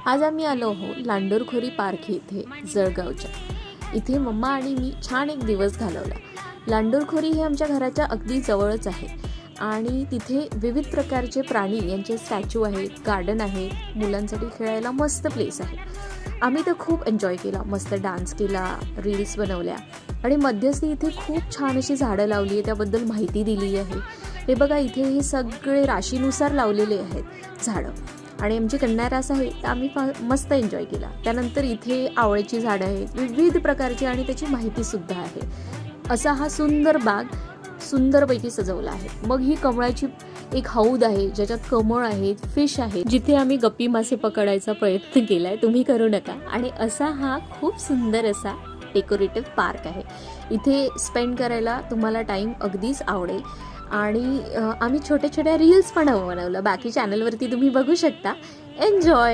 आज आम्ही आलो आहोत लांडोरखोरी पार्क येथे जळगावच्या. इथे मम्मा आणि मी छान एक दिवस घालवला. लांडोरखोरी हे आमच्या घराच्या अगदी जवळच आहे आणि तिथे विविध प्रकारचे प्राणी यांचे स्टॅच्यू आहेत, गार्डन आहे, मुलांसाठी खेळायला मस्त प्लेस आहे. आम्ही तर खूप एन्जॉय केला, मस्त डान्स केला, रील्स बनवल्या आणि मध्यस्थी इथे खूप छान अशी झाडं लावली आहे, त्याबद्दल माहिती दिली आहे. हे बघा, इथे हे सगळे राशीनुसार लावलेले आहेत झाडं आणि आमची कन्या रास आहे, तर आम्ही मस्त एन्जॉय केला. त्यानंतर इथे आवळ्याची झाडं आहेत विविध प्रकारची आणि त्याची माहितीसुद्धा आहे. असा हा सुंदर बाग सुंदरपैकी सजवला आहे. मग ही कमळाची एक हौद आहे ज्याच्यात कमळ आहेत, फिश आहे, जिथे आम्ही गप्पी मासे पकडायचा प्रयत्न केलाय, तुम्ही करू नका. आणि असा हा खूप सुंदर असा डेकोरेटिव्ह पार्क आहे. इथे स्पेंड करायला तुम्हाला टाईम अगदीच आवडेल आणि आम्ही छोट्या छोट्या रील्स पण बनवलं, बाकी चॅनलवरती तुम्ही बघू शकता. एन्जॉय.